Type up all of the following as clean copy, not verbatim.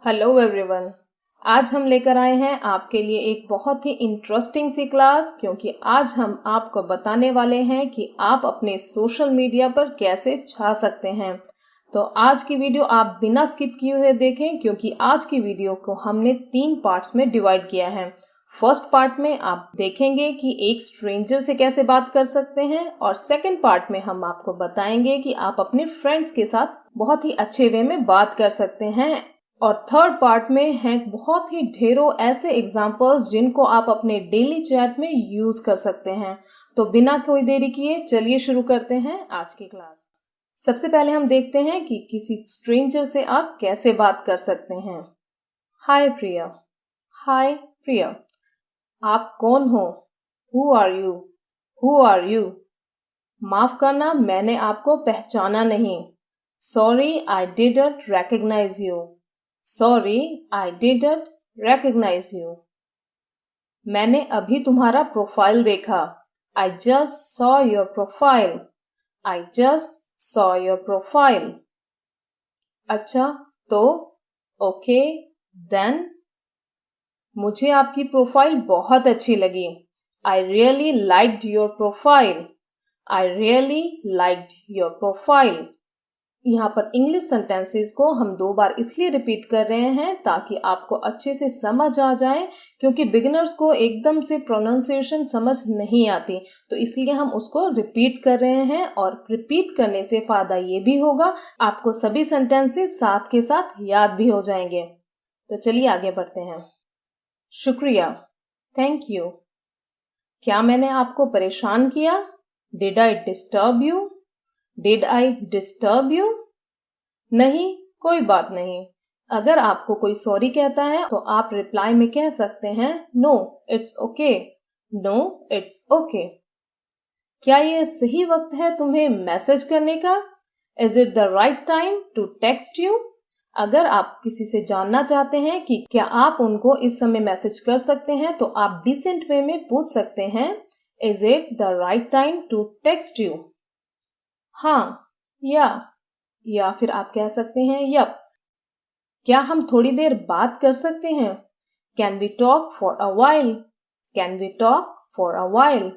Hello everyone. आज हम लेकर आए हैं आपके लिए एक बहुत ही इंटरेस्टिंग सी क्लास, क्योंकि आज हम आपको बताने वाले हैं कि आप अपने सोशल मीडिया पर कैसे छा सकते हैं। तो आज की वीडियो आप बिना स्किप किए हुए देखें, क्योंकि आज की वीडियो को हमने 3 पार्ट्स में डिवाइड किया है। फर्स्ट पार्ट में आप देखेंगे कि एक स्ट्रेंजर से कैसे बात कर सकते हैं, और सेकंड पार्ट में हम आपको बताएंगे कि आप अपने फ्रेंड्स के साथ बहुत ही अच्छे वे में बात कर सकते हैं। और थर्ड पार्ट में हैं बहुत ही ढेरों ऐसे एग्जाम्पल्स जिनको आप अपने डेली चैट में यूज कर सकते हैं। तो बिना कोई देरी किए चलिए शुरू करते हैं आज की क्लास। सबसे पहले हम देखते हैं कि किसी स्ट्रेंजर से आप कैसे बात कर सकते हैं। हाय प्रिया। हाय प्रिया। आप कौन हो? Who are you? Who are you? माफ करना, मैंने आपको पहचाना नहीं। Sorry, I didn't recognise you. Sorry, I didn't recognize you. मैंने अभी तुम्हारा प्रोफाइल देखा। I just saw your profile. I just saw your profile. अच्छा, तो okay, then मुझे आपकी प्रोफाइल बहुत अच्छी लगी। I really liked your profile. I really liked your profile. यहाँ पर इंग्लिश सेंटेंसेस को हम 2 बार इसलिए रिपीट कर रहे हैं ताकि आपको अच्छे से समझ आ जाए, क्योंकि बिगिनर्स को एकदम से प्रोनाउंसिएशन समझ नहीं आती, तो इसलिए हम उसको रिपीट कर रहे हैं। और रिपीट करने से फायदा ये भी होगा, आपको सभी सेंटेंसेस साथ के साथ याद भी हो जाएंगे। तो चलिए आगे बढ़ते हैं। शुक्रिया, थैंक यू। क्या मैंने आपको परेशान किया? Did I disturb you? Did I disturb you? नहीं, कोई बात नहीं। अगर आपको कोई सॉरी कहता है तो आप रिप्लाई में कह सकते हैं no it's okay. No it's okay. क्या ये सही वक्त है तुम्हें मैसेज करने का? Is it the right time to text you? अगर आप किसी से जानना चाहते हैं कि क्या आप उनको इस समय मैसेज कर सकते हैं, तो आप डिसेंट वे में पूछ सकते हैं is it the right time to text you? हाँ, या फिर आप कह सकते हैं यप। क्या हम थोड़ी देर बात कर सकते हैं? Can we talk for a while? Can we talk for a while?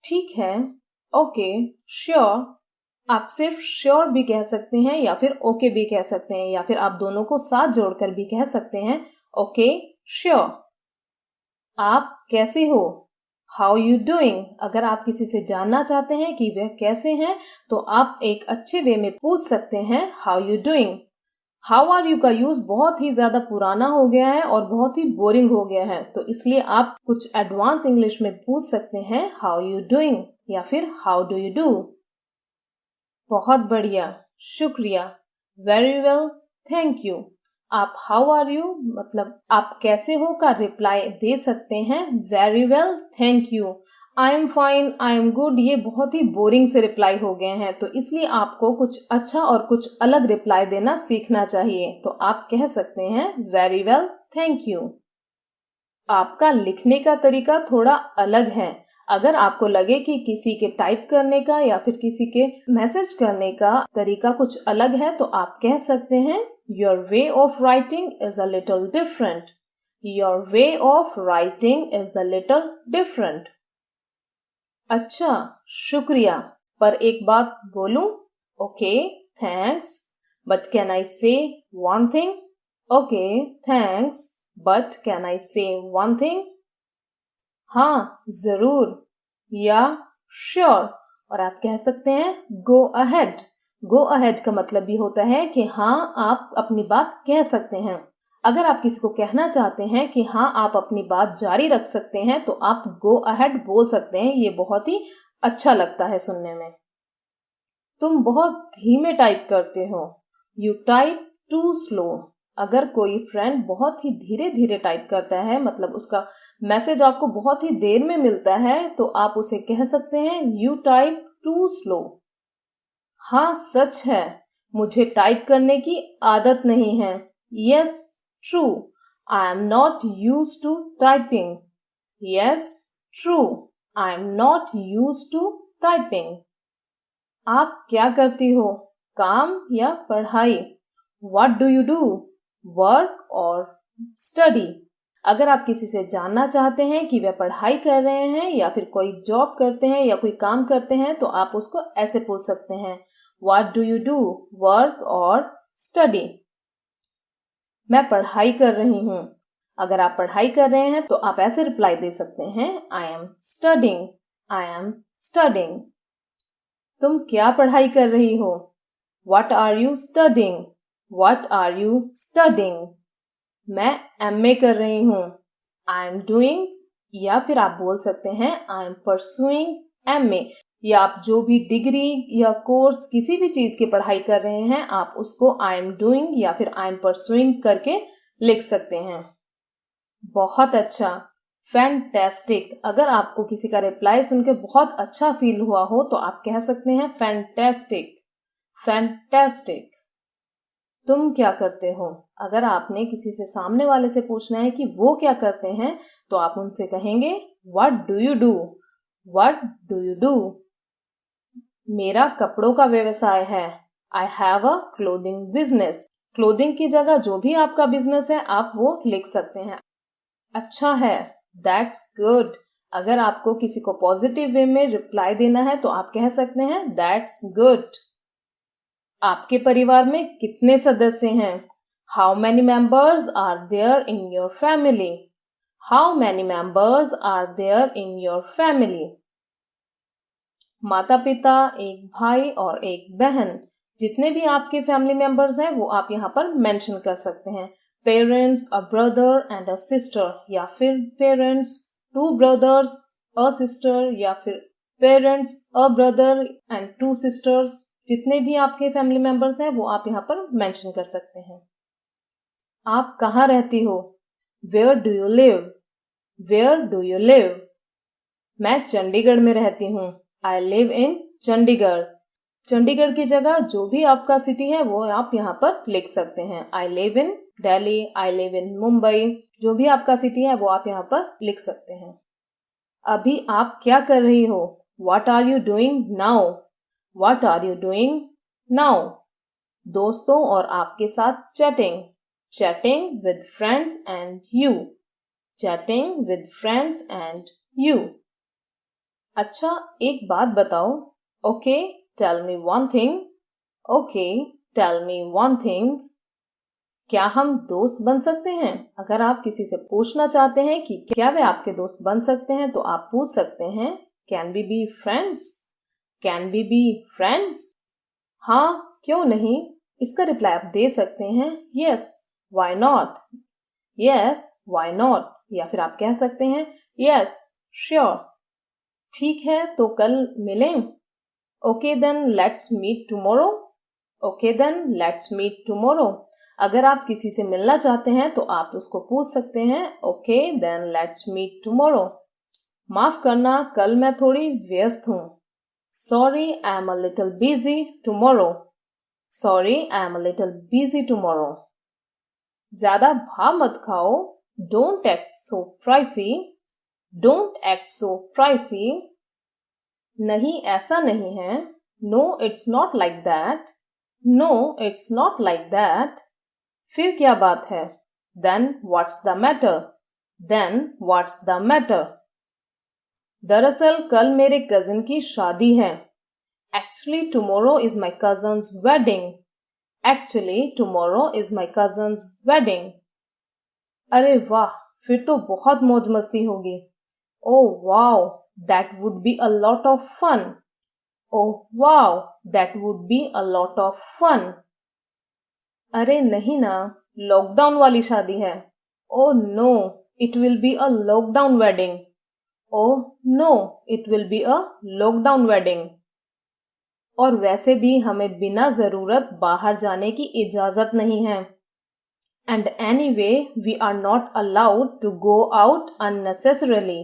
ठीक है, ओके, श्योर। आप सिर्फ श्योर भी कह सकते हैं या फिर ओके भी कह सकते हैं, या फिर आप दोनों को साथ जोड़कर भी कह सकते हैं ओके, श्योर। आप कैसे हो? How you doing? अगर आप किसी से जानना चाहते हैं कि वह कैसे हैं, तो आप एक अच्छे वे में पूछ सकते हैं how you doing. How are you का यूज बहुत ही ज्यादा पुराना हो गया है और बहुत ही बोरिंग हो गया है, तो इसलिए आप कुछ एडवांस इंग्लिश में पूछ सकते हैं हाउ यू डूइंग या फिर हाउ डू यू डू। बहुत बढ़िया, शुक्रिया, वेरी वेल, थैंक यू। आप हाउ आर यू मतलब आप कैसे हो का रिप्लाई दे सकते हैं very well, thank you. I am fine, I am good, ये बहुत ही बोरिंग से रिप्लाई हो गए हैं, तो इसलिए आपको कुछ अच्छा और कुछ अलग रिप्लाई देना सीखना चाहिए। तो आप कह सकते हैं वेरी वेल, थैंक यू। आपका लिखने का तरीका थोड़ा अलग है। अगर आपको लगे कि किसी के टाइप करने का या फिर किसी के मैसेज करने का तरीका कुछ अलग है, तो आप कह सकते हैं your way of writing is a little different. Your way of writing is a little different. अच्छा, शुक्रिया, पर एक बात बोलूं? Okay, thanks, but can I say one thing? Okay, thanks, but can I say one thing? हाँ, जरूर, या sure. और आप कह सकते हैं गो अहेड। गो अहेड का मतलब भी होता है कि हाँ, आप अपनी बात कह सकते हैं। अगर आप किसी को कहना चाहते हैं कि हाँ, आप अपनी बात जारी रख सकते हैं, तो आप गो अहेड बोल सकते हैं। ये बहुत ही अच्छा लगता है सुनने में। तुम बहुत धीमे टाइप करते हो। You type two slow. अगर कोई फ्रेंड बहुत ही धीरे धीरे टाइप करता है, मतलब उसका मैसेज आपको बहुत ही देर में मिलता है, तो आप उसे कह सकते हैं यू टाइप टू स्लो। हाँ, सच है, मुझे टाइप करने की आदत नहीं है। Yes, true, I am not used to typing. Yes, true, I am not used to typing. आप क्या करती हो? काम या पढ़ाई? What do you do? Work और स्टडी। अगर आप किसी से जानना चाहते हैं कि वे पढ़ाई कर रहे हैं या फिर कोई जॉब करते हैं या कोई काम करते हैं तो आप उसको ऐसे पूछ सकते हैं, what do you do, work और स्टडी। मैं पढ़ाई कर रही हूँ। अगर आप पढ़ाई कर रहे हैं तो आप ऐसे रिप्लाई दे सकते हैं, I am studying, I am studying. तुम क्या पढ़ाई कर रही हो? What are you studying, what are you studying. मैं एमए कर रही हूँ, आई एम डूइंग, या फिर आप बोल सकते हैं आई एम परसुइंग एमए। या आप जो भी डिग्री या कोर्स किसी भी चीज की पढ़ाई कर रहे हैं आप उसको आई एम डूइंग या फिर आई एम परसुइंग करके लिख सकते हैं। बहुत अच्छा, फैंटेस्टिक। अगर आपको किसी का रिप्लाई सुन के बहुत अच्छा फील हुआ हो तो आप कह सकते हैं फैंटेस्टिक, फैंटेस्टिक। तुम क्या करते हो? अगर आपने किसी से सामने वाले से पूछना है कि वो क्या करते हैं तो आप उनसे कहेंगे what do you do, what do you do. मेरा कपड़ों का व्यवसाय है, I have a clothing business. Clothing की जगह जो भी आपका बिजनेस है आप वो लिख सकते हैं। अच्छा है, दैट्स गुड। अगर आपको किसी को पॉजिटिव वे में रिप्लाई देना है तो आप कह सकते हैं दैट्स गुड। आपके परिवार में कितने सदस्य हैं? How many members are there in your family, how many members are there in your family. माता पिता, एक भाई और एक बहन, जितने भी आपके फैमिली मेंबर्स हैं वो आप यहाँ पर मेंशन कर सकते हैं। Parents, a brother and a sister, या फिर parents, two brothers, a sister, या फिर parents, a brother and two sisters. जितने भी आपके फैमिली मेंबर्स हैं वो आप यहाँ पर मेंशन कर सकते हैं। आप कहाँ रहती हो? Where do you live, where do you live. मैं चंडीगढ़ में रहती हूँ, I live in Chandigarh. Chandigarh की जगह जो भी आपका सिटी है वो आप यहाँ पर लिख सकते हैं। आई लिव इन दिल्ली, आई लिव इन मुंबई। जो भी आपका सिटी है वो आप यहाँ पर लिख सकते हैं। अभी आप क्या कर रही हो? What are you doing now, what are you doing now. दोस्तों और आपके साथ chatting, chatting with friends and you, chatting with friends and you. अच्छा, एक बात बताओ, okay tell me one thing, okay tell me one thing. क्या हम दोस्त बन सकते हैं? अगर आप किसी से पूछना चाहते हैं कि क्या वे आपके दोस्त बन सकते हैं तो आप पूछ सकते हैं can we be friends, can we be friends. हाँ, क्यों नहीं। इसका रिप्लाई आप दे सकते हैं yes why not, yes why not, या फिर आप कह सकते हैं यस श्योर। ठीक है, तो कल मिलें। Okay then let's meet tomorrow, okay then let's meet tomorrow. अगर आप किसी से मिलना चाहते हैं तो आप उसको पूछ सकते हैं okay then let's meet tomorrow. माफ करना, कल मैं थोड़ी व्यस्त हूँ। Sorry I am a little busy tomorrow, sorry I am a little busy tomorrow. ज्यादा भाव मत खाओ, don't act so pricey, don't act so pricey. नहीं, ऐसा नहीं है, no it's not like that, no it's not like that. फिर क्या बात है? Then what's the matter, then what's the matter. दरअसल कल मेरे कजिन की शादी है। Actually tomorrow is my cousin's wedding, actually tomorrow is my cousin's wedding. अरे वाह, फिर तो बहुत मौज मस्ती होगी। Oh wow, that would be a lot of fun, oh wow that would be a lot of fun. अरे नहीं ना, लॉकडाउन वाली शादी है। Oh no, it will be a lockdown wedding, oh no it will be a lockdown wedding. और वैसे भी हमें बिना जरूरत बाहर जाने की इजाजत नहीं है। And anyway, we are not allowed to go out unnecessarily.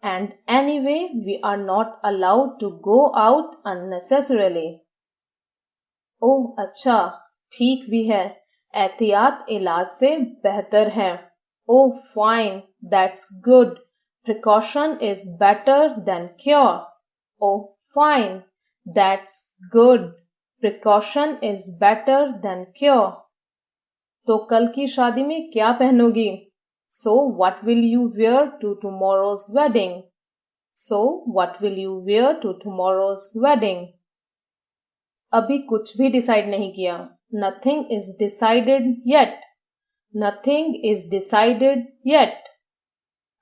And anyway, we are not allowed to go out unnecessarily. ओह अच्छा, ठीक भी है, एहतियात इलाज से बेहतर है। Oh fine, that's good, precaution is better than cure. Oh fine, that's good, precaution is better than cure. तो कल की शादी में क्या पहनोगी? So what will you wear to tomorrow's wedding? So what will you wear to tomorrow's wedding? अभी कुछ भी decide नहीं किया. Nothing is decided yet. Nothing is decided yet.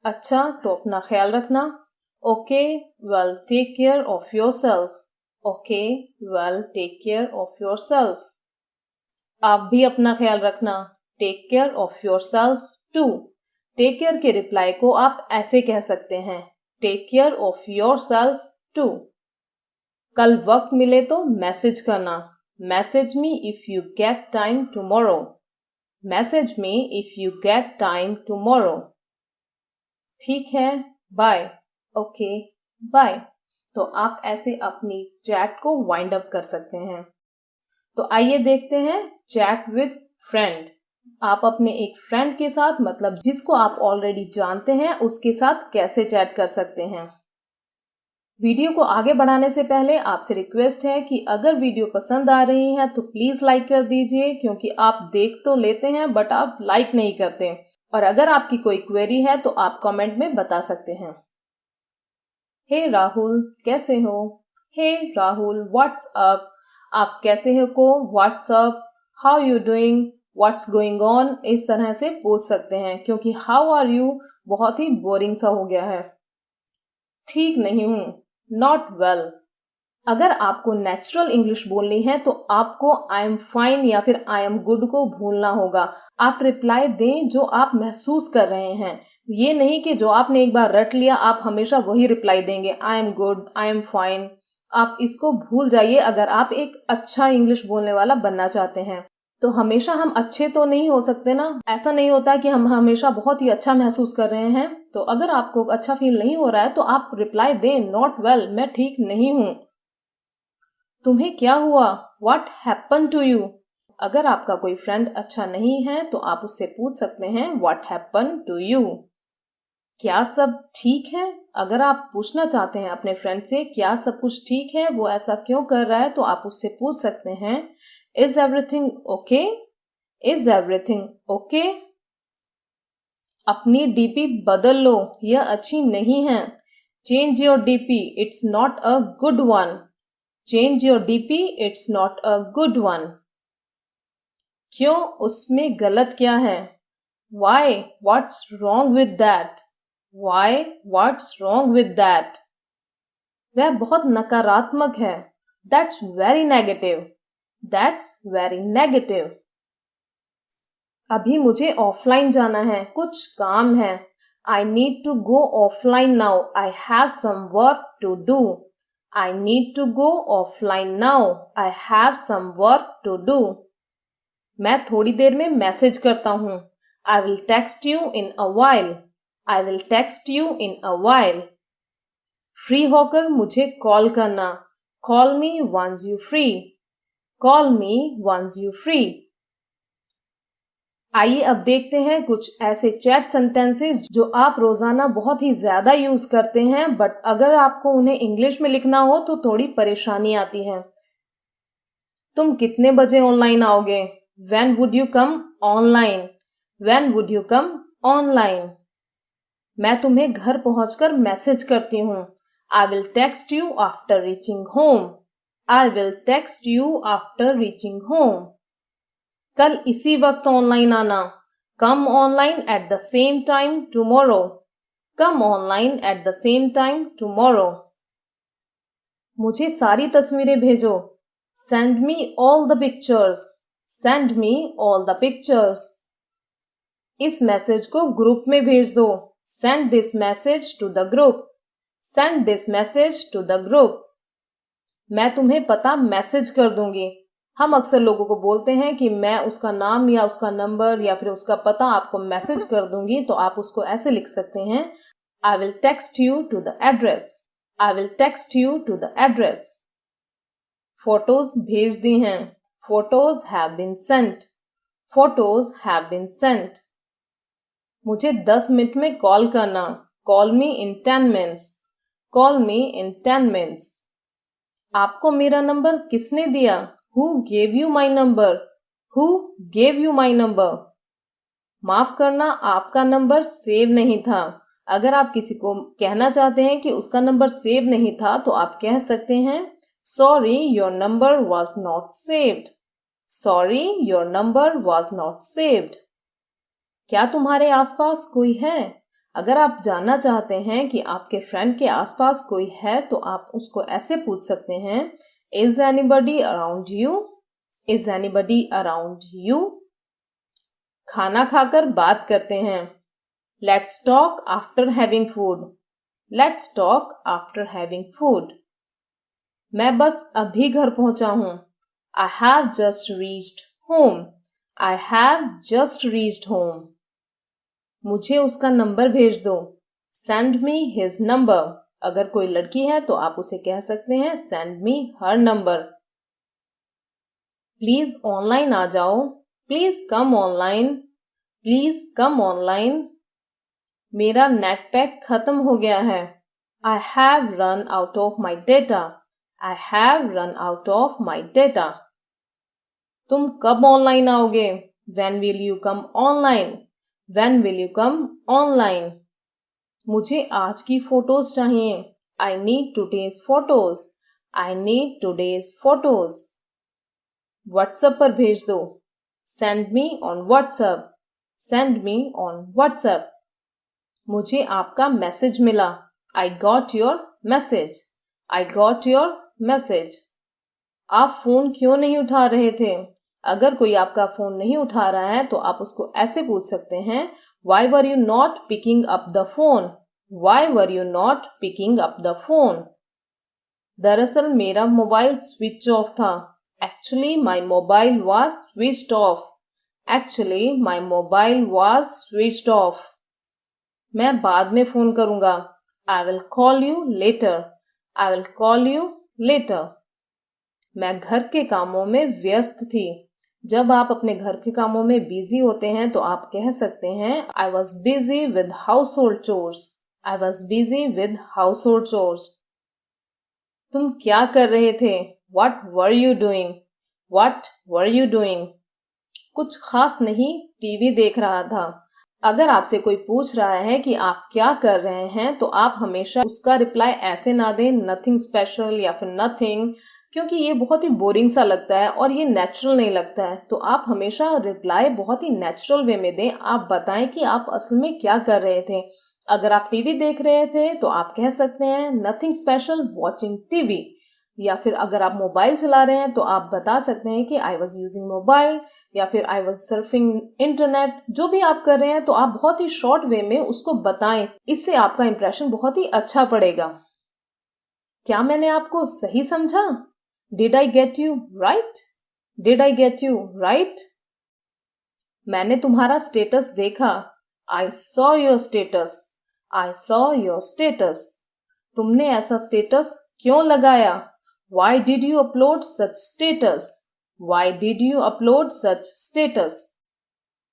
अच्छा, तो अपना ख्याल रखना. Okay, well, take care of yourself. Okay, well, take care of yourself. आप भी अपना ख्याल रखना. Take care of yourself too. Take care के रिप्लाई को आप ऐसे कह सकते हैं. Take care of yourself too. कल वक्त मिले तो मैसेज करना. Message me if you get time tomorrow. Message me if you get time tomorrow. ठीक है, बाय. Okay, bye. तो आप ऐसे अपनी चैट को वाइंड अप कर सकते हैं. तो आइए देखते हैं चैट विद फ्रेंड. आप अपने एक फ्रेंड के साथ, मतलब जिसको आप ऑलरेडी जानते हैं, उसके साथ कैसे चैट कर सकते हैं. वीडियो को आगे बढ़ाने से पहले आपसे रिक्वेस्ट है कि अगर वीडियो पसंद आ रही है तो प्लीज लाइक कर दीजिए, क्योंकि आप देख तो लेते हैं बट आप लाइक नहीं करते. और अगर आपकी कोई क्वेरी है तो आप कमेंट में बता सकते हैं. हे राहुल, कैसे हो? हे राहुल, व्हाट्स अप? आप कैसे हो को what's up, how you doing, what's going on इस तरह से पूछ सकते हैं, क्योंकि हाउ आर यू बहुत ही बोरिंग सा हो गया है. ठीक नहीं हूं, नॉट वेल. अगर आपको नेचुरल इंग्लिश बोलनी है तो आपको आई एम फाइन या फिर आई एम गुड को भूलना होगा. आप रिप्लाई दें जो आप महसूस कर रहे हैं. ये नहीं कि जो आपने एक बार रट लिया आप हमेशा वही रिप्लाई देंगे, I am good, I am fine. आप इसको भूल जाइए अगर आप एक अच्छा इंग्लिश बोलने वाला बनना चाहते हैं. तो हमेशा हम अच्छे तो नहीं हो सकते ना. ऐसा नहीं होता कि हम हमेशा बहुत ही अच्छा महसूस कर रहे हैं. तो अगर आपको अच्छा फील नहीं हो रहा है तो आप रिप्लाई दें, नॉट वेल, मैं ठीक नहीं हूं. तुम्हें क्या हुआ? What happen to you? अगर आपका कोई फ्रेंड अच्छा नहीं है तो आप उससे पूछ सकते हैं व्हाट हैपन टू यू. क्या सब ठीक है? अगर आप पूछना चाहते हैं अपने फ्रेंड से क्या सब कुछ ठीक है, वो ऐसा क्यों कर रहा है, तो आप उससे पूछ सकते हैं is everything okay? Is everything okay? अपनी डीपी बदल लो, यह अच्छी नहीं है. Change your DP, it's not a good one. Change your DP, it's not a good one. क्यों, उसमें गलत क्या है? Why? What's wrong with that? Why? What's wrong with that? वह बहुत नकारात्मक है. That's very negative. That's very negative. अभी मुझे ऑफलाइन जाना है, कुछ काम है. I need to go offline now. I have some work to do. I need to go offline now. I have some work to do. मैं थोड़ी देर में मैसेज करता हूँ. I will text you in a while. I will text you in a while. Free होकर मुझे call करना. Call me once you free. Call me once you free. आइए अब देखते हैं कुछ ऐसे चैट सेंटेंसेस जो आप रोजाना बहुत ही ज्यादा यूज करते हैं, बट अगर आपको उन्हें इंग्लिश में लिखना हो तो थोड़ी परेशानी आती है. तुम कितने बजे ऑनलाइन आओगे? When would you come online? When would you come online? मैं तुम्हें घर पहुंचकर मैसेज करती हूँ. I will text you after reaching home. I will text you after reaching home. कल इसी वक्त ऑनलाइन आना. Come online at the same time tomorrow. Come online at the same time tomorrow. मुझे सारी तस्वीरें भेजो. Send me all the pictures. Send me all the pictures. इस message को ग्रुप में भेज दो. Send this message to the group. Send this message to the group. मैं तुम्हें पता मैसेज कर दूंगी. हम अक्सर लोगों को बोलते हैं कि मैं उसका नाम या उसका नंबर या फिर उसका पता आपको मैसेज कर दूंगी, तो आप उसको ऐसे लिख सकते हैं I will text you to the address. I will text you to the address. Photos भेज दी हैं. Photos have been sent. Photos have been sent. मुझे 10 मिनट में कॉल करना. Call me in 10 minutes. Call me in 10 minutes. आपको मेरा number किसने दिया? Who gave you my number? Who gave you my number? माफ करना, आपका नंबर सेव नहीं था। अगर आप किसी को कहना चाहते हैं कि उसका नंबर सेव नहीं था तो आप कह सकते हैं sorry your number was not saved. Sorry your number was not saved. क्या तुम्हारे आसपास कोई है? अगर आप जानना चाहते हैं कि आपके फ्रेंड के आसपास कोई है तो आप उसको ऐसे पूछ सकते हैं is anybody around you? Is anybody around you? खाना खाकर बात करते हैं। Let's talk after having food. Let's talk after having food. मैं बस अभी घर पहुंचा हूं। I have just reached home. I have just reached home. मुझे उसका नंबर भेज दो। Send me his number. अगर कोई लड़की है तो आप उसे कह सकते हैं send me her number. Please online आ जाओ। Please come online. Please come online. मेरा नेट पैक खत्म हो गया है। I have run out of my data. I have run out of my data. तुम कब ऑनलाइन आओगे? When will you come online? When will you come online? मुझे आज की फोटोज चाहिए। I need today's photos. I need today's photos. WhatsApp पर भेज दो। Send me on WhatsApp. Send me on WhatsApp. मुझे आपका मैसेज मिला। I got your message. I got your message. आप फोन क्यों नहीं उठा रहे थे? अगर कोई आपका फोन नहीं उठा रहा है तो आप उसको ऐसे पूछ सकते हैं Why were you not picking up the phone? Why were you not picking up the phone? दरअसल मेरा मोबाइल स्विच ऑफ था। Actually my mobile was switched off. Actually my mobile was switched off. मैं बाद में phone करूंगा। I will call you later. I will call you later. मैं घर के कामों में व्यस्त थी। जब आप अपने घर के कामों में बिजी होते हैं तो आप कह सकते हैं I was busy with household chores. I was busy with household chores. तुम क्या कर रहे थे? What were you doing? What were you doing? कुछ खास नहीं, टीवी देख रहा था। अगर आपसे कोई पूछ रहा है कि आप क्या कर रहे हैं तो आप हमेशा उसका रिप्लाई ऐसे ना दें नथिंग स्पेशल या फिर नथिंग, क्योंकि ये बहुत ही बोरिंग सा लगता है और ये नेचुरल नहीं लगता है। तो आप हमेशा रिप्लाई बहुत ही नेचुरल वे में दें। आप बताएं कि आप असल में क्या कर रहे थे। अगर आप टीवी देख रहे थे तो आप कह सकते हैं नथिंग स्पेशल वॉचिंग टीवी। या फिर अगर आप मोबाइल चला रहे हैं तो आप बता सकते हैं कि आई वॉज यूजिंग मोबाइल या फिर आई वॉज सर्फिंग इंटरनेट। जो भी आप कर रहे हैं तो आप बहुत ही शॉर्ट वे में उसको बताएं। इससे आपका इंप्रेशन बहुत ही अच्छा पड़ेगा। क्या मैंने आपको सही समझा? Did I get you right? Did I get you right? मैंने तुम्हारा स्टेटस देखा। I saw your status. I saw your status. तुमने ऐसा स्टेटस क्यों लगाया? Why did you upload such status? Why did you upload such status?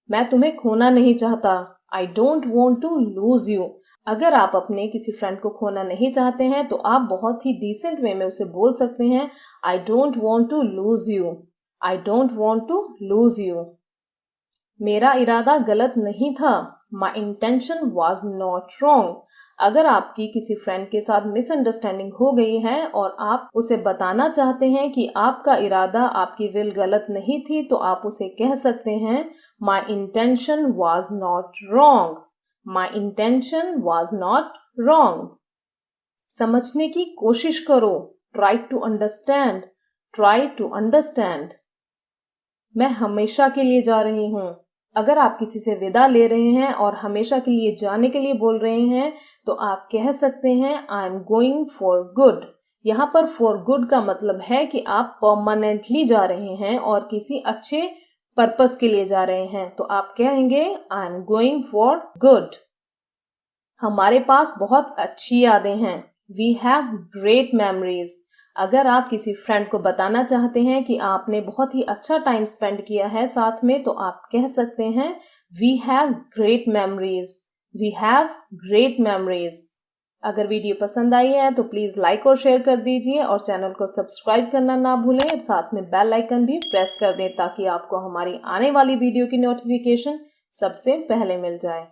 मैं तुम्हें खोना नहीं चाहता। I don't want to lose you. अगर आप अपने किसी फ्रेंड को खोना नहीं चाहते हैं तो आप बहुत ही डिसेंट वे में उसे बोल सकते हैं I don't want to lose you. I don't want to lose you. मेरा इरादा गलत नहीं था। My intention was not wrong. अगर आपकी किसी फ्रेंड के साथ मिसअंडरस्टैंडिंग हो गई है और आप उसे बताना चाहते हैं कि आपका इरादा, आपकी विल गलत नहीं थी तो आप उसे कह सकते हैं My intention was not wrong. My intention was not wrong. समझने की कोशिश करो। Try to understand. Try to understand. मैं हमेशा के लिए जा रही हूँ। अगर आप किसी से विदा ले रहे हैं और हमेशा के लिए जाने के लिए बोल रहे हैं तो आप कह सकते हैं I am going for good. यहाँ पर फॉर गुड का मतलब है कि आप परमानेंटली जा रहे हैं और किसी अच्छे पर्पस के लिए जा रहे हैं। तो आप कहेंगे I am going for good. हमारे पास बहुत अच्छी यादें हैं। We have great memories. अगर आप किसी फ्रेंड को बताना चाहते हैं कि आपने बहुत ही अच्छा टाइम स्पेंड किया है साथ में तो आप कह सकते हैं we have great memories. We have great memories. अगर वीडियो पसंद आई है तो प्लीज लाइक और शेयर कर दीजिए और चैनल को सब्सक्राइब करना ना भूलें। साथ में बेल आइकन भी प्रेस कर दें ताकि आपको हमारी आने वाली वीडियो की नोटिफिकेशन सबसे पहले मिल जाए।